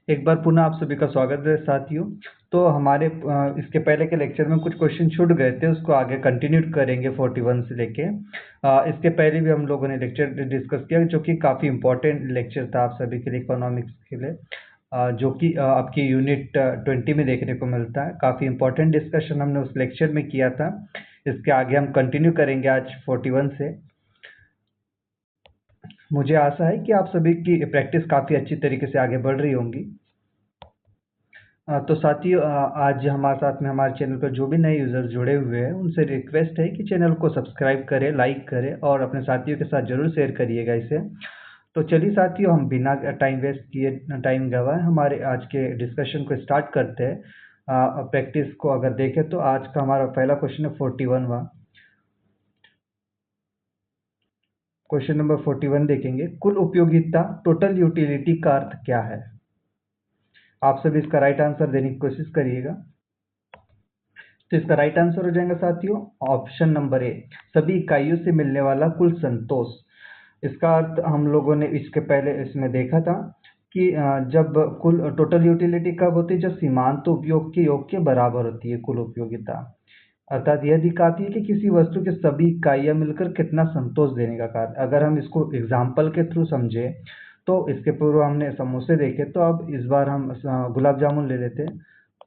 एक बार पुनः आप सभी का स्वागत है साथियों। तो हमारे इसके पहले के लेक्चर में कुछ क्वेश्चन छूट गए थे, उसको आगे कंटिन्यू करेंगे 41 से लेके। इसके पहले भी हम लोगों ने लेक्चर डिस्कस किया जो कि काफ़ी इंपॉर्टेंट लेक्चर था आप सभी के लिए, इकोनॉमिक्स के लिए, जो कि आपकी यूनिट 20 में देखने को मिलता है। काफ़ी इंपॉर्टेंट डिस्कशन हमने उस लेक्चर में किया था। इसके आगे हम कंटिन्यू करेंगे आज 41 से। मुझे आशा है कि आप सभी की प्रैक्टिस काफ़ी अच्छी तरीके से आगे बढ़ रही होंगी। तो साथियों, आज हमारे साथ में हमारे चैनल पर जो भी नए यूज़र जुड़े हुए हैं उनसे रिक्वेस्ट है कि चैनल को सब्सक्राइब करें, लाइक करें और अपने साथियों के साथ ज़रूर शेयर करिएगा इसे। तो चलिए साथियों, हम बिना टाइम वेस्ट किए, टाइम गवाए हमारे आज के डिस्कशन को स्टार्ट करते हैं। प्रैक्टिस को अगर देखें तो आज का हमारा पहला क्वेश्चन है 41वां। क्वेश्चन नंबर 41 देखेंगे, कुल उपयोगिता टोटल यूटिलिटी का अर्थ क्या है? आप सभी इसका राइट आंसर देने की कोशिश करिएगा। तो इसका राइट आंसर हो जाएगा साथियों ऑप्शन नंबर ए, सभी इकाइयों से मिलने वाला कुल संतोष। इसका अर्थ हम लोगों ने इसके पहले इसमें देखा था कि जब कुल टोटल यूटिलिटी कब होती है, जब सीमांत उपयोग के योग के बराबर होती है कुल उपयोगिता। अर्थात यह दिखाती है कि किसी वस्तु के सभी इकाइयां मिलकर कितना संतोष देने का कार्य। अगर हम इसको एग्जाम्पल के थ्रू समझे तो इसके पूर्व हमने समोसे देखे, तो अब इस बार हम गुलाब जामुन ले लेते हैं।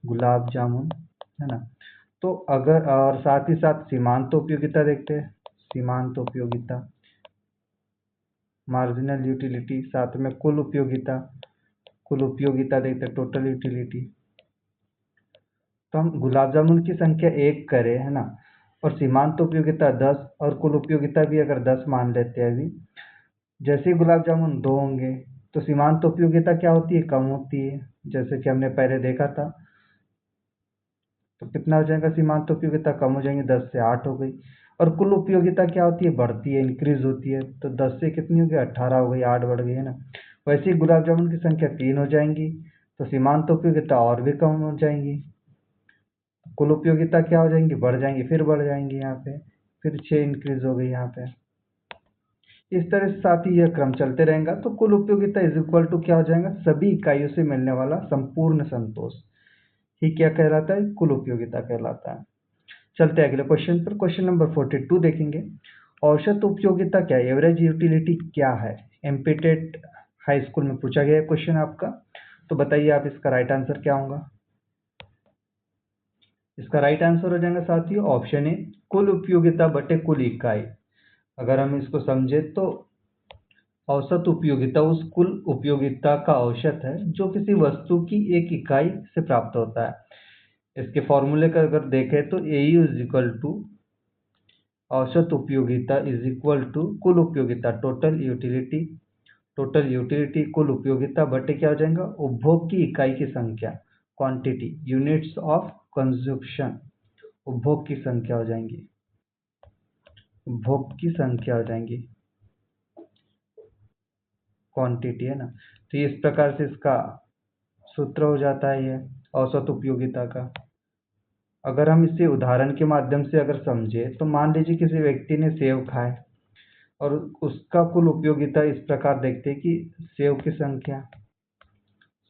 गुलाब जामुन, है ना। तो अगर और साथ ही साथ सीमांत उपयोगिता देखते हैं। सीमांत उपयोगिता, मार्जिनल यूटिलिटी, साथ में कुल उपयोगिता। कुल उपयोगिता देखते हैं, टोटल यूटिलिटी। तो हम गुलाब जामुन की संख्या 1 करें, है ना, और सीमांत उपयोगिता 10 और कुल उपयोगिता भी अगर 10 मान लेते हैं अभी। जैसे ही गुलाब जामुन 2 होंगे तो सीमांत उपयोगिता क्या होती है? कम होती है, जैसे कि हमने पहले देखा था। तो कितना हो जाएगा? सीमांत उपयोगिता कम हो जाएंगे, 10 से 8 हो गई। और कुल उपयोगिता क्या होती है? बढ़ती है, इंक्रीज होती है। तो 10 से कितनी हो गई? 18 हो गई, 8 बढ़ गई, है ना। वैसे ही गुलाब जामुन की संख्या 3 हो जाएंगी तो सीमांत उपयोगिता और भी कम हो जाएंगी। कुल उपयोगिता क्या हो जाएंगी? बढ़ जाएंगी, फिर बढ़ जाएंगी यहाँ पे, फिर 6 इंक्रीज हो गई यहाँ पे। इस तरह से साथ ही यह क्रम चलते रहेगा। तो कुल उपयोगिता इज इक्वल टू क्या हो जाएगा? सभी इकाइयों से मिलने वाला संपूर्ण संतोष ही क्या कहलाता है? कुल उपयोगिता कहलाता है। चलते हैं अगले क्वेश्चन पर। क्वेश्चन नंबर 42 देखेंगे, औसत उपयोगिता क्या है? एवरेज यूटिलिटी क्या है? एमपीटेट हाई स्कूल में पूछा गया है क्वेश्चन आपका। तो बताइए आप इसका राइट आंसर क्या होगा? इसका राइट आंसर हो जाएगा साथियों ऑप्शन ए, कुल उपयोगिता बटे कुल इकाई। अगर हम इसको समझे तो औसत उपयोगिता उस कुल उपयोगिता का औसत है जो किसी वस्तु की एक इकाई से प्राप्त होता है। इसके फॉर्मूले का अगर देखें तो AU इज इक्वल टू औसत उपयोगिता इज इक्वल टू कुल उपयोगिता, टोटल यूटिलिटी। टोटल यूटिलिटी कुल उपयोगिता बटे क्या हो जाएगा? उपभोग की इकाई की संख्या, क्वांटिटी, यूनिट्स ऑफ कंजप्शन। उपभोग की संख्या हो जाएंगी, उपभोग की संख्या हो जाएंगी, क्वांटिटी, है ना। तो इस प्रकार से इसका सूत्र हो जाता है ये औसत उपयोगिता का। अगर हम इसे उदाहरण के माध्यम से अगर समझे तो मान लीजिए किसी व्यक्ति ने सेव खाए और उसका कुल उपयोगिता इस प्रकार देखते हैं कि सेव की संख्या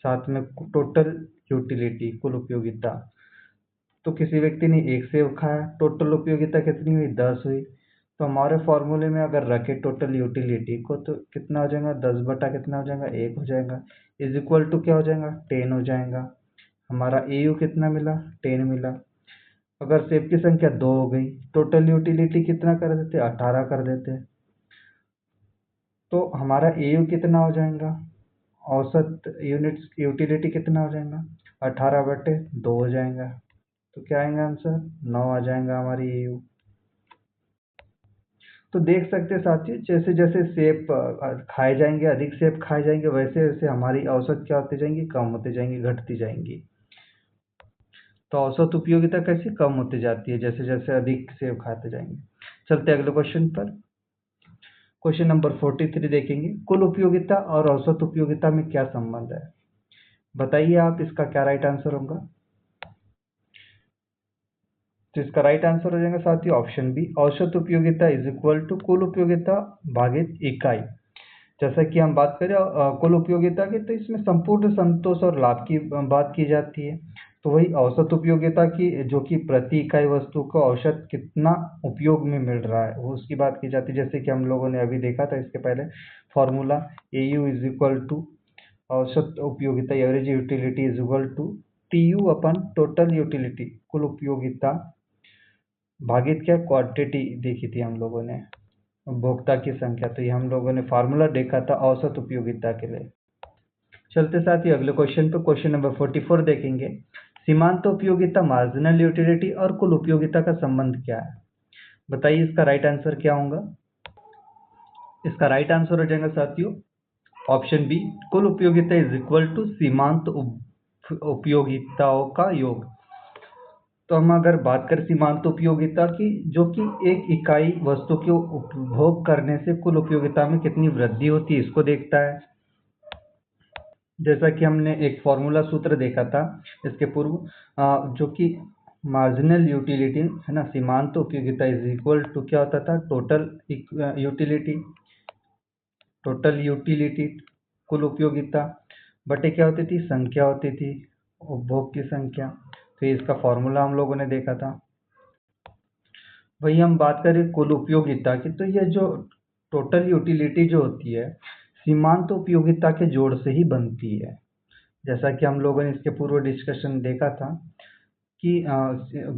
साथ में टोटल यूटिलिटी, कुल उपयोगिता। तो किसी व्यक्ति ने एक सेव खाया, टोटल उपयोगिता कितनी हुई? 10 हुई। तो हमारे फॉर्मूले में अगर रखे टोटल यूटिलिटी को तो कितना हो जाएगा? 10 बटा कितना हो जाएगा? 1 हो जाएगा। इज इक्वल टू क्या हो जाएगा? 10 हो जाएगा। हमारा AU कितना मिला? 10 मिला। अगर सेव की संख्या 2 हो गई, टोटल यूटिलिटी कितना कर देते? 18 कर देते। तो हमारा AU कितना हो जाएगा? औसत यूनिट्स यूटिलिटी कितना हो जाएगा? 18 बटे 2 हो जाएगा। तो क्या आएगा आंसर? 9 आ जाएगा हमारी AU। तो देख सकते हैं साथियों, जैसे जैसे सेब खाए जाएंगे, अधिक सेब खाए जाएंगे, वैसे वैसे हमारी औसत क्या होती जाएंगी? कम होती जाएंगी, घटती जाएंगी। तो औसत उपयोगिता कैसे कम होती जाती है? जैसे जैसे अधिक सेब खाते जाएंगे। चलते अगले क्वेश्चन पर। क्वेश्चन नंबर 43 देखेंगे, कुल उपयोगिता और औसत उपयोगिता में क्या संबंध है? बताइए आप इसका क्या राइट आंसर होगा? तो इसका राइट आंसर हो जाएगा साथियों ऑप्शन बी, औसत उपयोगिता इज इक्वल टू कुल उपयोगिता भागित इकाई। जैसा कि हम बात करें कुल उपयोगिता की, तो इसमें संपूर्ण संतोष और लाभ की बात की जाती है। तो वही औसत उपयोगिता की, जो कि प्रति इकाई वस्तु को औसत कितना उपयोग में मिल रहा है, वो उसकी बात की जाती है। जैसे कि हम लोगों ने अभी देखा था इसके पहले formula, AU is equal to औसत उपयोगिता, average utility is equal to TU अपन टोटल यूटिलिटी, कुल उपयोगिता भागित क्या क्वांटिटी देखी थी हम लोगों ने, उपभोक्ता की संख्या। तो ये हम लोगों ने फार्मूला देखा था औसत उपयोगिता के लिए। चलते साथ ही अगले क्वेश्चन पे, क्वेश्चन नंबर 44 देखेंगे। सीमांत उपयोगिता, मार्जिनल यूटिलिटी और कुल उपयोगिता का संबंध क्या है? बताइए इसका राइट आंसर क्या होगा। इसका राइट आंसर हो जाएगा साथियों ऑप्शन बी, कुल उपयोगिता इज इक्वल टू सीमांत उपयोगिताओं का योग। तो हम अगर बात करें सीमांत उपयोगिता की, जो कि एक इकाई वस्तु के उपभोग करने से कुल उपयोगिता में कितनी वृद्धि होती है, इसको देखता है। जैसा कि हमने एक फॉर्मूला सूत्र देखा था इसके पूर्व, जो कि मार्जिनल यूटिलिटी है ना, सीमांत उपयोगिता इज इक्वल टू क्या होता था, टोटल यूटिलिटी, टोटल यूटिलिटी कुल उपयोगिता बटे क्या होती थी, संख्या होती थी, उपभोग की संख्या। तो इसका फॉर्मूला हम लोगों ने देखा था। वही हम बात करें कुल उपयोगिता की, तो ये जो टोटल यूटिलिटी जो होती है, सीमांत उपयोगिता के जोड़ से ही बनती है। जैसा कि हम लोगों ने इसके पूर्व डिस्कशन देखा था कि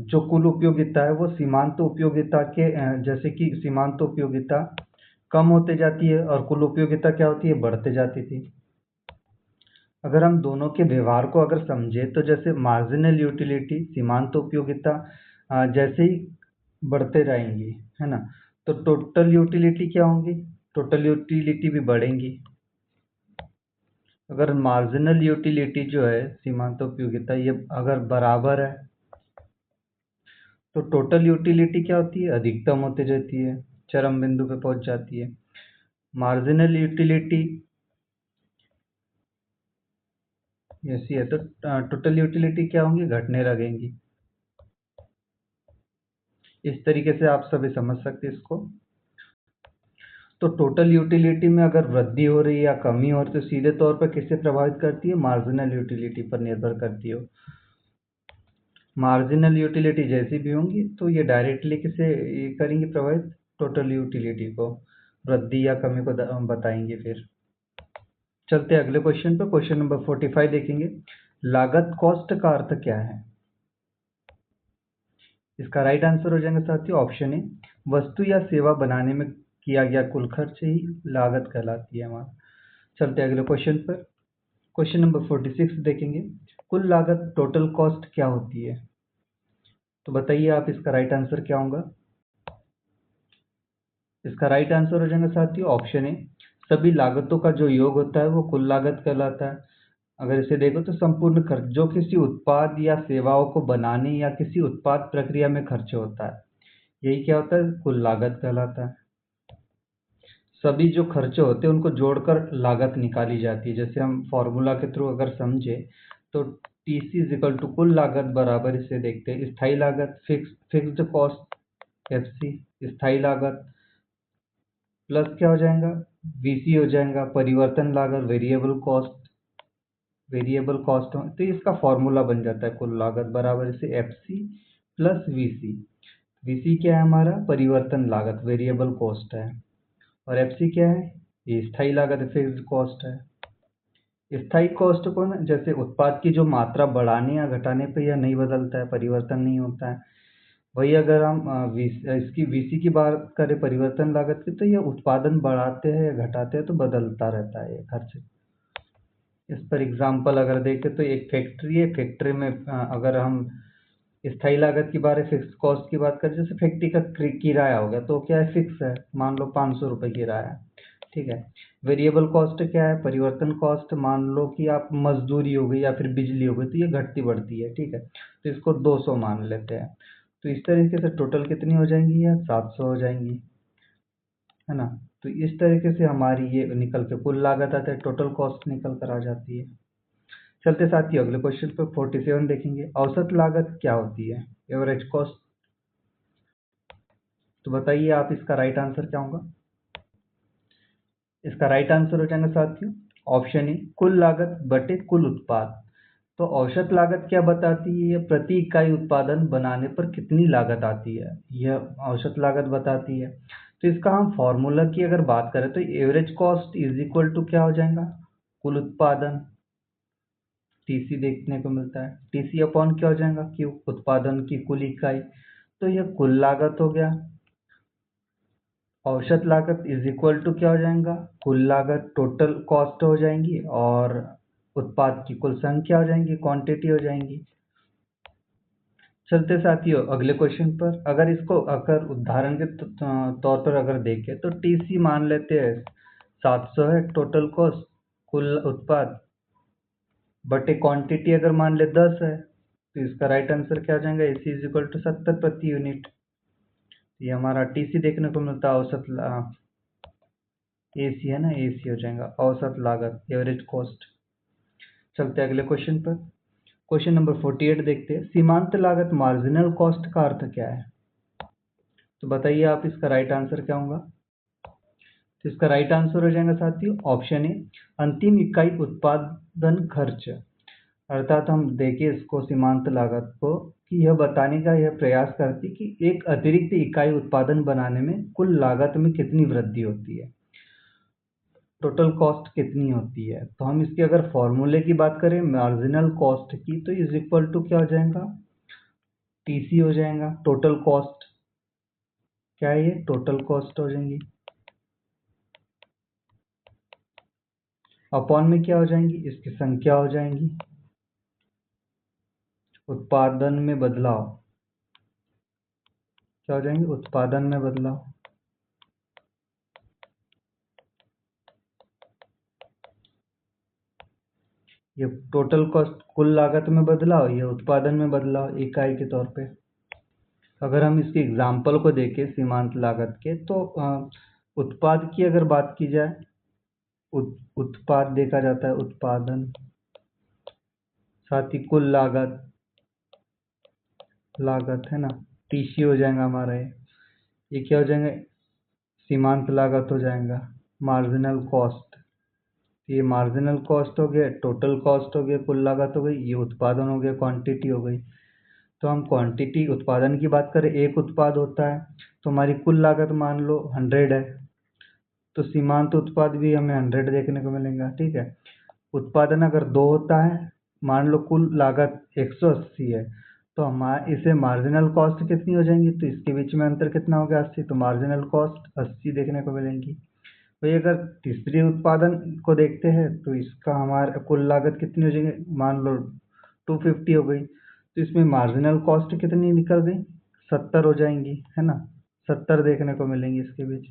जो कुल उपयोगिता है वो सीमांत उपयोगिता के, जैसे कि सीमांत उपयोगिता कम होते जाती है और कुल उपयोगिता क्या होती है, बढ़ते जाती थी। अगर हम दोनों के व्यवहार को अगर समझे, तो जैसे मार्जिनल यूटिलिटी, सीमांत उपयोगिता जैसे ही बढ़ते रहेंगी, है ना, तो टोटल यूटिलिटी क्या होंगी, टोटल यूटिलिटी भी बढ़ेंगी। अगर मार्जिनल यूटिलिटी जो है, सीमांत उपयोगिता, ये अगर बराबर है, तो टोटल यूटिलिटी क्या होती है, अधिकतम होती रहती है, चरम बिंदु पे पहुंच जाती है। मार्जिनल यूटिलिटी ऐसी है तो टोटल यूटिलिटी क्या होंगी, घटने लगेंगी। इस तरीके से आप सभी समझ सकते हैं इसको। तो टोटल यूटिलिटी में अगर वृद्धि हो रही है या कमी हो रही है, तो सीधे तौर पर किससे प्रभावित करती है, मार्जिनल यूटिलिटी पर निर्भर करती हो। मार्जिनल यूटिलिटी जैसी भी होंगी तो ये डायरेक्टली किसे ये करेंगे प्रभावित, टोटल यूटिलिटी को, वृद्धि या कमी को बताएंगे। फिर चलते हैं अगले क्वेश्चन पर, क्वेश्चन नंबर 45 देखेंगे। लागत कॉस्ट का अर्थ क्या है? इसका राइट आंसर हो जाएगा साथियों ऑप्शन ए, वस्तु या सेवा बनाने में किया गया कुल खर्च ही लागत कहलाती है हमारा। चलते हैं अगले क्वेश्चन पर, क्वेश्चन नंबर 46 देखेंगे। कुल लागत, टोटल कॉस्ट क्या होती है? तो बताइए आप इसका राइट आंसर क्या होगा। इसका राइट आंसर हो जाएगा साथियों ऑप्शन ए, सभी लागतों का जो योग होता है वो कुल लागत कहलाता है। अगर इसे देखो तो संपूर्ण खर्च जो किसी उत्पाद या सेवाओं को बनाने या किसी उत्पाद प्रक्रिया में खर्च होता है, यही क्या होता है, कुल लागत कहलाता है। सभी जो खर्चे होते हैं उनको जोड़कर लागत निकाली जाती है। जैसे हम फॉर्मूला के थ्रू अगर समझे, तो TC इज इक्वल टू कुल लागत बराबर, इसे देखते हैं, स्थायी लागत, फिक्स्ड कॉस्ट FC, स्थायी लागत प्लस क्या हो जाएगा, VC हो जाएगा, परिवर्तन लागत, वेरिएबल कॉस्ट। तो इसका फॉर्मूला बन जाता है कुल लागत बराबर इसे FC प्लस VC। VC क्या है हमारा, परिवर्तन लागत, वेरिएबल कॉस्ट है, और FC क्या है, ये स्थायी लागत है, फिक्स्ड कॉस्ट है। स्थायी कॉस्ट को ना, जैसे उत्पाद की जो मात्रा बढ़ाने या घटाने पे यह नहीं बदलता है, परिवर्तन नहीं होता है। वही अगर हम इसकी VC की बात करें, परिवर्तन लागत की, तो यह उत्पादन बढ़ाते हैं या घटाते हैं तो बदलता रहता है ये खर्च। इस पर एग्जाम्पल अगर देखें तो एक फैक्ट्री है, फैक्ट्री में अगर हम स्थायी लागत की बारे फिक्स कॉस्ट की बात करें, जैसे फैक्ट्री का किराया हो गया तो क्या है, फिक्स है, मान लो 500 रुपये किराया है, ठीक है। वेरिएबल कॉस्ट क्या है, परिवर्तन कॉस्ट, मान लो कि आप मजदूरी हो गई या फिर बिजली हो गई तो ये घटती बढ़ती है, ठीक है, तो इसको 200 मान लेते हैं। तो इस तरीके से टोटल कितनी हो जाएंगी, या 700 हो जाएंगी, है ना। तो इस तरीके से हमारी ये निकल के कुल लागत आता है, टोटल कॉस्ट निकल कर आ जाती है। चलते साथ ही अगले क्वेश्चन पर 47 देखेंगे। औसत लागत क्या होती है, एवरेज कॉस्ट। तो बताइए आप इसका राइट आंसर क्या होगा। इसका राइट आंसर हो जाएगा साथियों ऑप्शन ए कुल लागत बटे कुल उत्पाद। तो औसत लागत क्या बताती है? ये प्रति इकाई उत्पादन बनाने पर कितनी लागत आती है, यह औसत लागत बताती है। तो इसका हम फॉर्मूला की अगर बात करें तो average cost is equal to क्या हो जाएगा? कुल उत्पादन, टीसी देखने को मिलता है, टीसी अपॉन क्या हो जाएगा? क्यू, उत्पादन की कुल इकाई। तो यह कुल लागत हो गया। औसत लागत इज इक्वल टू क्या हो जाएगा? कुल लागत, टोटल कॉस्ट हो जाएंगी, और उत्पाद की कुल संख्या हो जाएंगी, क्वांटिटी हो जाएंगी। चलते साथियों अगले क्वेश्चन पर। अगर इसको अगर उदाहरण के तौर पर अगर देखें तो टीसी मान लेते हैं 700 है टोटल कॉस्ट, कुल उत्पाद बटे क्वांटिटी अगर मान ले 10 है, तो इसका राइट आंसर क्या हो जाएगा? एसी इज इक्वल टू 70 प्रति यूनिट। ये हमारा टीसी देखने को मिलता है, औसत एसी है ना, एसी हो जाएगा औसत लागत, एवरेज कॉस्ट। चलते अगले क्वेश्चन पर। क्वेश्चन नंबर 48 देखते हैं। सीमांत लागत मार्जिनल कॉस्ट का अर्थ क्या है? तो बताइए आप इसका राइट आंसर क्या होगा? तो इसका राइट आंसर हो जाएगा साथियों ऑप्शन ए अंतिम इकाई उत्पादन खर्च। अर्थात हम देखिए इसको सीमांत लागत को कि यह बताने का यह प्रयास करती कि एक अतिरिक्त इकाई उत्पादन बनाने में कुल लागत में कितनी वृद्धि होती है, टोटल कॉस्ट कितनी होती है। तो हम इसके अगर फॉर्मूले की बात करें मार्जिनल कॉस्ट की, तो इज इक्वल टू क्या हो जाएगा? टीसी हो जाएगा, टोटल कॉस्ट। क्या है ये? टोटल कॉस्ट हो जाएंगी, अपॉन में क्या हो जाएंगी? इसकी संख्या हो जाएंगी, उत्पादन में बदलाव, क्या हो जाएंगे? उत्पादन में बदलाव। ये टोटल कॉस्ट कुल लागत में बदलाव, ये उत्पादन में बदलाव इकाई के तौर पे। अगर हम इसके एग्जाम्पल को देखें सीमांत लागत के, तो उत्पाद की अगर बात की जाए, उत्पाद देखा जाता है, उत्पादन, साथ ही कुल लागत, लागत है ना, टीसी हो जाएगा हमारा ये क्या हो जाएंगे? सीमांत लागत हो जाएगा, मार्जिनल कॉस्ट। ये मार्जिनल कॉस्ट हो गया, टोटल कॉस्ट हो गया, कुल लागत हो गई, ये उत्पादन हो गया, क्वांटिटी हो गई। तो हम क्वांटिटी उत्पादन की बात करें, एक उत्पाद होता है, तो हमारी कुल लागत मान लो 100 है, तो सीमांत उत्पाद भी हमें 100 देखने को मिलेगा। ठीक है, उत्पादन अगर 2 होता है, मान लो कुल लागत 180 है, तो हमारे इसे मार्जिनल कॉस्ट कितनी हो जाएंगी? तो इसके बीच में अंतर कितना हो गया? 80, तो मार्जिनल कॉस्ट 80 देखने को मिलेंगी। वही अगर तीसरी उत्पादन को देखते हैं, तो इसका हमारा कुल लागत कितनी हो जाएगी? मान लो 250 हो गई, तो इसमें मार्जिनल कॉस्ट कितनी निकल गई? 70 हो जाएंगी, है ना, 70 देखने को मिलेंगी इसके बीच।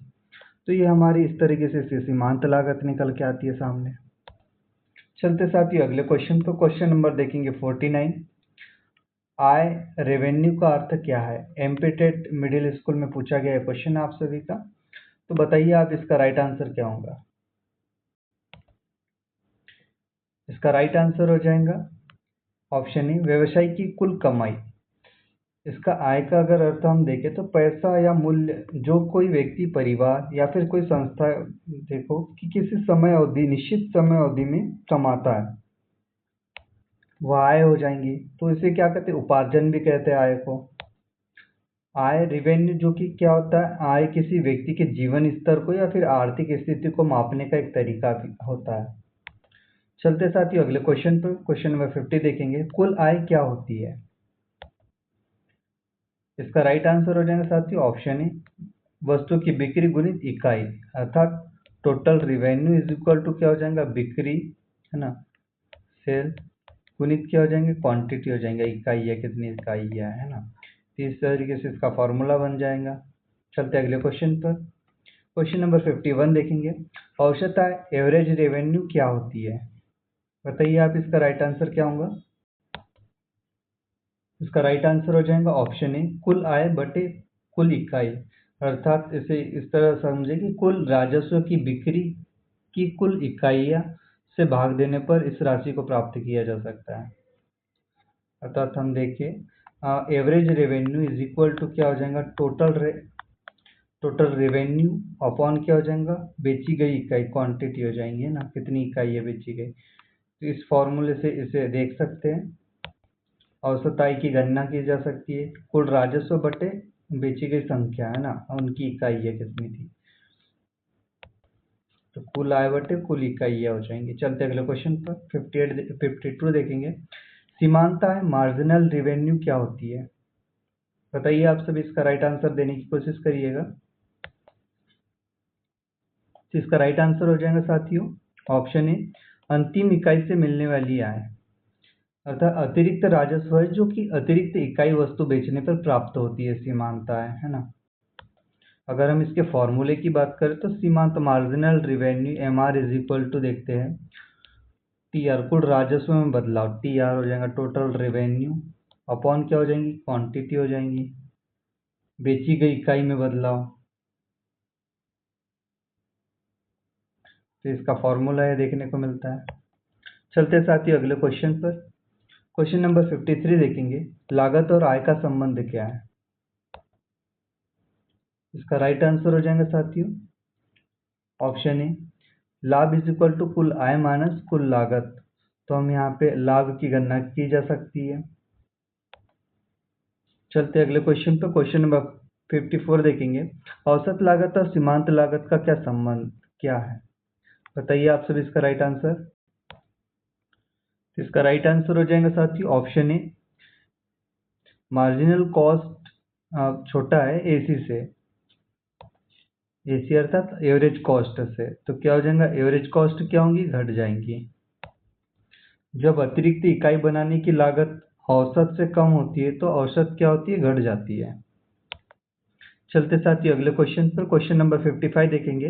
तो ये हमारी इस तरीके से सीमांत लागत निकल के आती है सामने। चलते साथियों अगले क्वेश्चन पर। क्वेश्चन नंबर देखेंगे 49। आय रेवेन्यू का अर्थ क्या है? एमपीटेट मिडिल स्कूल में पूछा गया है क्वेश्चन आप सभी का। तो बताइए आप इसका राइट आंसर क्या होगा? इसका राइट आंसर हो जाएगा ऑप्शन ए व्यवसाय की कुल कमाई। इसका आय का अगर अर्थ हम देखें तो पैसा या मूल्य जो कोई व्यक्ति, परिवार या फिर कोई संस्था देखो कि किसी समय अवधि, निश्चित समय अवधि में कमाता है, वह आय हो जाएंगी। तो इसे क्या कहते हैं? उपार्जन भी कहते हैं आय को। आय रेवेन्यू जो कि क्या होता है? आय किसी व्यक्ति के जीवन स्तर को या फिर आर्थिक स्थिति को मापने का एक तरीका भी होता है। चलते साथियों अगले क्वेश्चन पर। क्वेश्चन नंबर 50 देखेंगे। कुल आय क्या होती है? इसका राइट आंसर हो जाएगा साथियों ऑप्शन ए वस्तु की बिक्री गुणित इकाई, अर्थात total revenue is equal to क्या हो जाएगा? बिक्री, है ना, सेल गुणित क्या हो जाएंगे? क्वांटिटी हो जाएंगे, इकाई है, कितनी इकाई है ना। तो इस तरीके से इसका फॉर्मूला बन जाएगा। चलते अगले क्वेश्चन पर। क्वेश्चन नंबर 51 देखेंगे। औसत आय एवरेज रेवेन्यू क्या होती है? बताइए आप इसका राइट आंसर क्या होगा? इसका राइट आंसर हो जाएगा ऑप्शन ए कुल आय बटे कुल इकाई, अर्थात इसे इस तरह समझे कि कुल राजस्व की बिक्री की कुल इकाइयां से भाग देने पर इस राशि को प्राप्त किया जा सकता है। अर्थात हम देखें average revenue is equal to क्या हो जाएगा? टोटल रेवेन्यू अपॉन क्या हो जाएगा, बेची गई इकाई क्वांटिटी हो जाएंगी, है ना, कितनी इकाई है बेची गई। तो इस फॉर्मूले से इसे देख सकते हैं। औसत आय की गणना की जा सकती है, कुल राजस्व बटे बेची गई संख्या, है ना, उनकी इकाई है कितनी थी, तो कुल आय बटे कुल इकाइयाँ हो जाएंगी। चलते अगले क्वेश्चन पर 52 देखेंगे। सीमांत आय मार्जिनल रेवेन्यू क्या होती है? बताइए आप सब, इसका राइट आंसर देने की कोशिश करिएगा। तो इसका राइट आंसर हो जाएगा साथियों ऑप्शन ए, अंतिम इकाई से मिलने वाली आय, अर्थात अतिरिक्त राजस्व है जो कि अतिरिक्त इकाई वस्तु बेचने पर प्राप्त होती है, सीमांत आय, है ना। अगर हम इसके फॉर्मूले की बात करें तो सीमांत marginal revenue MR is equal to देखते हैं TR, कुल राजस्व में बदलाव, TR हो जाएगा टोटल रेवेन्यू अपॉन क्या हो जाएंगी, क्वांटिटी हो जाएंगी, बेची गई इकाई में बदलाव। तो इसका फॉर्मूला है देखने को मिलता है। चलते साथियों अगले क्वेश्चन पर। क्वेश्चन नंबर 53 देखेंगे। लागत और आय का संबंध क्या है? इसका राइट आंसर हो जाएगा साथियों ऑप्शन ए, लाभ इज इक्वल टू कुल आय माइनस कुल लागत। तो हम यहाँ पे लाभ की गणना की जा सकती है। चलते अगले क्वेश्चन पर। क्वेश्चन नंबर 54 देखेंगे। औसत लागत और सीमांत लागत का क्या संबंध क्या है? बताइए आप सब इसका राइट आंसर। इसका राइट आंसर हो जाएगा साथियों ऑप्शन ए, मार्जिनल कॉस्ट छोटा है एसी से, एसी अर्थात एवरेज कॉस्ट से, तो क्या हो जाएगा, एवरेज कॉस्ट क्या होंगी, घट जाएंगी। जब अतिरिक्त इकाई बनाने की लागत औसत से कम होती है तो औसत क्या होती है, घट जाती है। चलते साथियों अगले क्वेश्चन पर। क्वेश्चन नंबर 55 देखेंगे।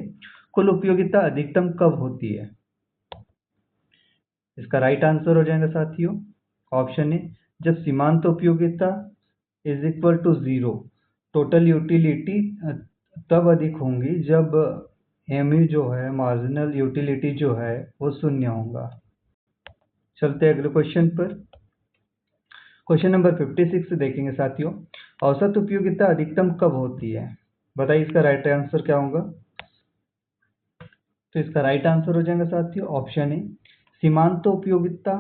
कुल उपयोगिता अधिकतम कब होती है? इसका राइट आंसर हो जाएगा साथियों ऑप्शन ए, जब सीमांत उपयोगिता is equal to 0, total utility तब अधिक होंगी जब MU जो है, मार्जिनल यूटिलिटी जो है, वो शून्य होगा। चलते अगले क्वेश्चन पर। क्वेश्चन नंबर 56 देखेंगे साथियों। औसत उपयोगिता अधिकतम कब होती है? बताइए इसका राइट आंसर क्या होगा। तो इसका राइट आंसर हो जाएगा साथियों ऑप्शन ए, सीमांत उपयोगिता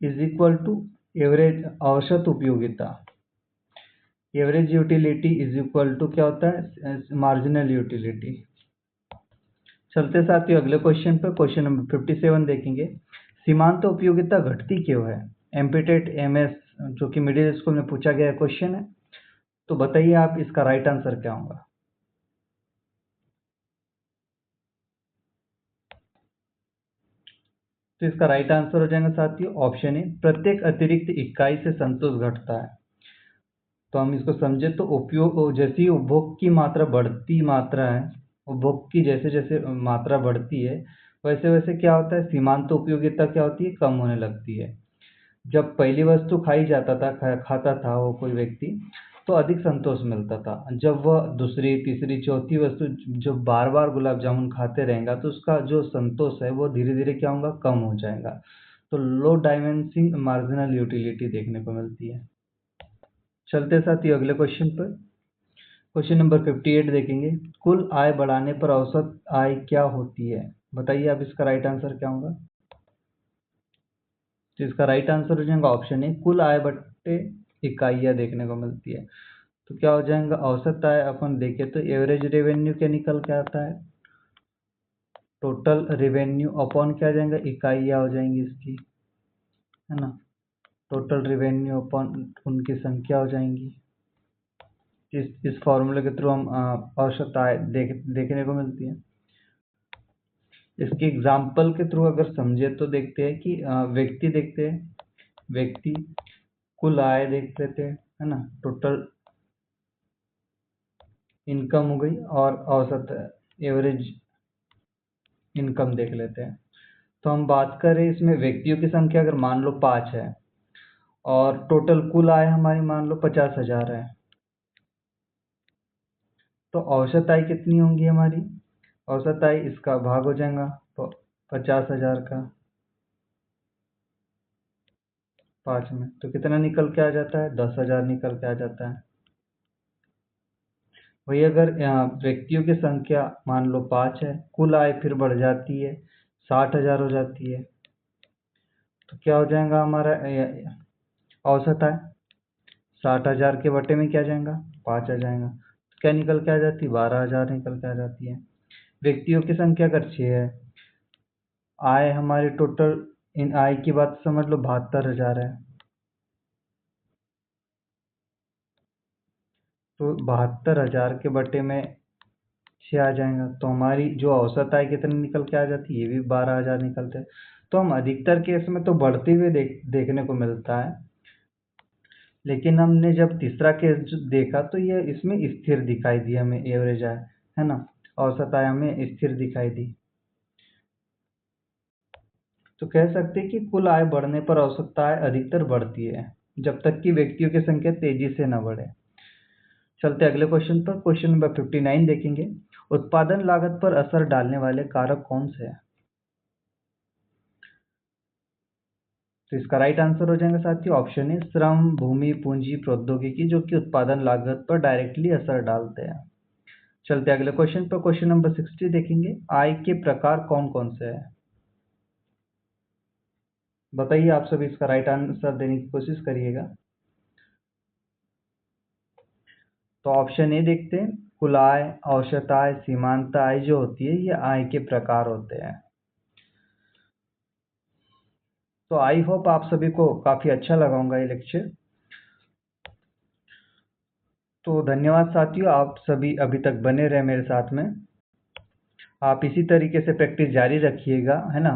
इज इक्वल टू एवरेज औसत उपयोगिता, average utility is equal to क्या होता है, मार्जिनल यूटिलिटी। चलते साथियों अगले क्वेश्चन पर। क्वेश्चन नंबर 57 देखेंगे। सीमांत उपयोगिता घटती क्यों है? एमपीटेट MS जो कि मिडिल स्कूल में पूछा गया क्वेश्चन है, तो बताइए आप इसका राइट आंसर क्या होगा। तो इसका राइट आंसर हो जाएगा साथियों ऑप्शन ए, प्रत्येक अतिरिक्त इकाई से संतोष घटता है। तो हम इसको समझे तो उपयोग, जैसी उपभोग की मात्रा बढ़ती मात्रा है, उपभोग की जैसे जैसे मात्रा बढ़ती है वैसे वैसे क्या होता है, सीमांत उपयोगिता क्या होती है, कम होने लगती है। जब पहली वस्तु खाई जाता था, खाता था वो कोई व्यक्ति, तो अधिक संतोष मिलता था। जब वह दूसरी तीसरी चौथी वस्तु जब बार बार गुलाब जामुन खाते रहेगा तो उसका जो संतोष है वो धीरे धीरे क्या होगा, कम हो जाएगा। तो लो डायमेंसिंग मार्जिनल यूटिलिटी देखने को मिलती है। चलते साथ ही अगले क्वेश्चन पर। क्वेश्चन नंबर 58 देखेंगे। कुल आय बढ़ाने पर औसत आय क्या होती है? बताइए आप इसका राइट आंसर क्या होगा। तो इसका राइट आंसर हो जाएगा ऑप्शन ए, कुल आय बट्टे इकाइयाँ देखने को मिलती है। तो क्या हो जाएगा, औसत आय अपन देखें तो एवरेज रेवेन्यू क्या निकल के आता है, टोटल रेवेन्यू अपॉन क्या आ जाएगा, इकाइयाँ हो जाएंगी इसकी, है ना, टोटल रेवेन्यू अपॉन उनकी संख्या हो जाएंगी। इस फॉर्मूले के थ्रू हम औसत आय देखने को मिलती है। इसके एग्जाम्पल के थ्रू अगर समझे तो देखते हैं कि व्यक्ति देखते हैं, व्यक्ति कुल आय देख लेते हैं, है ना, टोटल इनकम हो गई, और औसत एवरेज इनकम देख लेते हैं। तो हम बात करें इसमें व्यक्तियों की संख्या अगर मान लो 5 है और टोटल कुल आय हमारी मान लो 50,000 है, तो औसत आय कितनी होंगी हमारी, औसत आय इसका भाग हो जाएगा तो 50,000 का 5 में, तो कितना निकल के आ जाता है, 10,000 निकल के आ जाता है। वही अगर व्यक्तियों की संख्या मान लो 5 है, कुल आय फिर बढ़ जाती है, 60,000 हो जाती है, तो क्या हो जाएगा हमारा औसत आय? 60,000 के बटे में क्या जाएगा? 5 आ जाएगा। तो क्या निकल के आ जाती है? 12,000 निकल के आ जाती है। व्यक्तियों की संख्या अगर 6 है, आय हमारी टोटल, इन आय की बात समझ लो 72,000 है, तो 72,000 के बटे में 6 आ जाएगा, तो हमारी जो औसत आय कितनी निकल के आ जाती है? ये भी 12,000 निकलते हैं। तो हम अधिकतर केस में तो बढ़ते हुए देखने को मिलता है, लेकिन हमने जब तीसरा केस देखा तो ये इसमें स्थिर दिखाई दी हमें, एवरेज आय, है ना, औसत आय हमें स्थिर दिखाई दी। तो कह सकते हैं कि कुल आय बढ़ने पर औसत आय अधिकतर बढ़ती है, जब तक कि व्यक्तियों की संख्या तेजी से न बढ़े। चलते अगले क्वेश्चन पर। क्वेश्चन नंबर 59 देखेंगे। उत्पादन लागत पर असर डालने वाले कारक कौन से हैं? तो इसका राइट आंसर हो जाएगा साथियों ऑप्शन ए, श्रम, भूमि, पूंजी, प्रौद्योगिकी, जो कि उत्पादन लागत पर डायरेक्टली असर डालते हैं। चलते अगले क्वेश्चन पर। क्वेश्चन नंबर 60 देखेंगे। आय के प्रकार कौन कौन से हैं? बताइए आप सभी, इसका राइट आंसर देने की कोशिश करिएगा। तो ऑप्शन ए देखते हैं। कुल आय, औसत आय, सीमांत आय जो होती है, ये आय के प्रकार होते हैं। तो आई होप आप सभी को काफी अच्छा लगा होगा ये लेक्चर। तो धन्यवाद साथियों, आप सभी अभी तक बने रहे मेरे साथ में। आप इसी तरीके से प्रैक्टिस जारी रखिएगा, है ना।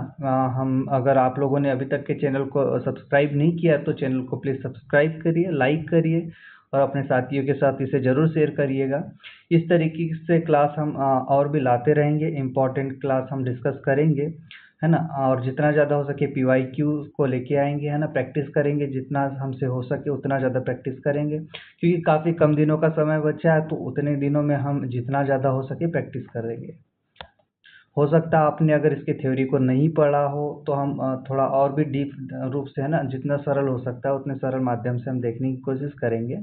हम अगर आप लोगों ने अभी तक के चैनल को सब्सक्राइब नहीं किया तो चैनल को प्लीज़ सब्सक्राइब करिए, लाइक करिए और अपने साथियों के साथ इसे ज़रूर शेयर करिएगा। इस तरीके से क्लास हम और भी लाते रहेंगे, इम्पॉर्टेंट क्लास हम डिस्कस करेंगे, है ना। और जितना ज़्यादा हो सके PYQ को लेके आएंगे, है ना। प्रैक्टिस करेंगे, जितना हमसे हो सके उतना ज़्यादा प्रैक्टिस करेंगे, क्योंकि काफ़ी कम दिनों का समय बचा है, तो उतने दिनों में हम जितना ज़्यादा हो सके प्रैक्टिस करेंगे। हो सकता है आपने अगर इसकी थ्योरी को नहीं पढ़ा हो तो हम थोड़ा और भी डीप रूप से, है ना, जितना सरल हो सकता है उतने सरल माध्यम से हम देखने की कोशिश करेंगे,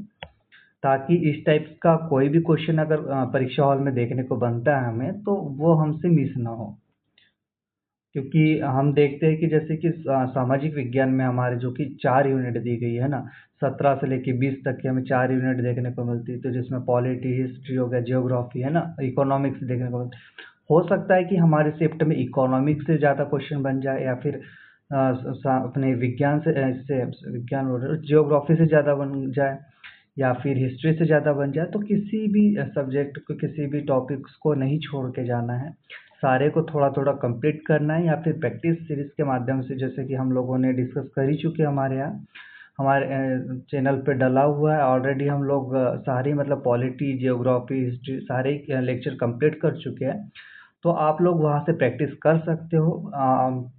ताकि इस टाइप का कोई भी क्वेश्चन अगर परीक्षा हॉल में देखने को बनता है हमें, तो वो हमसे मिस ना हो। क्योंकि हम देखते हैं कि जैसे कि सामाजिक विज्ञान में हमारे जो कि 4 यूनिट दी गई है ना, 17 से लेके 20 तक की हमें 4 यूनिट देखने को मिलती है, तो जिसमें पॉलिटी, हिस्ट्री हो गया, जियोग्राफी, है ना, इकोनॉमिक्स देखने को मिलती है। हो सकता है कि हमारे शिफ्ट में इकोनॉमिक्स से ज़्यादा क्वेश्चन बन जाए, या फिर अपने विज्ञान से इससे विज्ञान और जियोग्राफी से ज़्यादा बन जाए, या फिर हिस्ट्री से ज़्यादा बन जाए। तो किसी भी सब्जेक्ट को, किसी भी टॉपिक्स को नहीं छोड़ के जाना है, सारे को थोड़ा थोड़ा कंप्लीट करना है, या फिर प्रैक्टिस सीरीज के माध्यम से, जैसे कि हम लोगों ने डिस्कस कर ही चुके हैं हमारे यहाँ, हमारे चैनल पे डला हुआ है ऑलरेडी। हम लोग सारी मतलब पॉलिटी, जियोग्राफी, हिस्ट्री सारे लेक्चर कंप्लीट कर चुके हैं, तो आप लोग वहाँ से प्रैक्टिस कर सकते हो।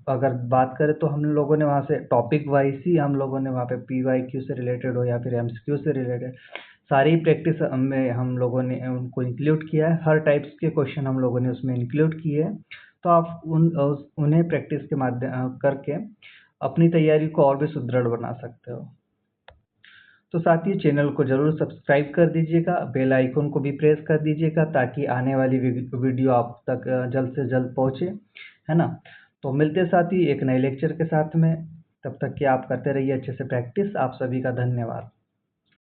अगर बात करें तो हम लोगों ने वहाँ से टॉपिक वाइज ही, हम लोगों ने वहाँ पे PYQ से रिलेटेड हो या फिर MCQ से रिलेटेड सारी प्रैक्टिस में हम लोगों ने उनको इंक्लूड किया है। हर टाइप्स के क्वेश्चन हम लोगों ने उसमें इंक्लूड किए हैं, तो आप उन्हें प्रैक्टिस के माध्यम करके अपनी तैयारी को और भी सुदृढ़ बना सकते हो। तो साथियों, चैनल को ज़रूर सब्सक्राइब कर दीजिएगा, बेल आइकन को भी प्रेस कर दीजिएगा, ताकि आने वाली वीडियो आप तक जल्द से जल्द पहुँचे, है ना। तो मिलते हैं साथी एक नए लेक्चर के साथ में, तब तक कि आप करते रहिए अच्छे से प्रैक्टिस। आप सभी का धन्यवाद।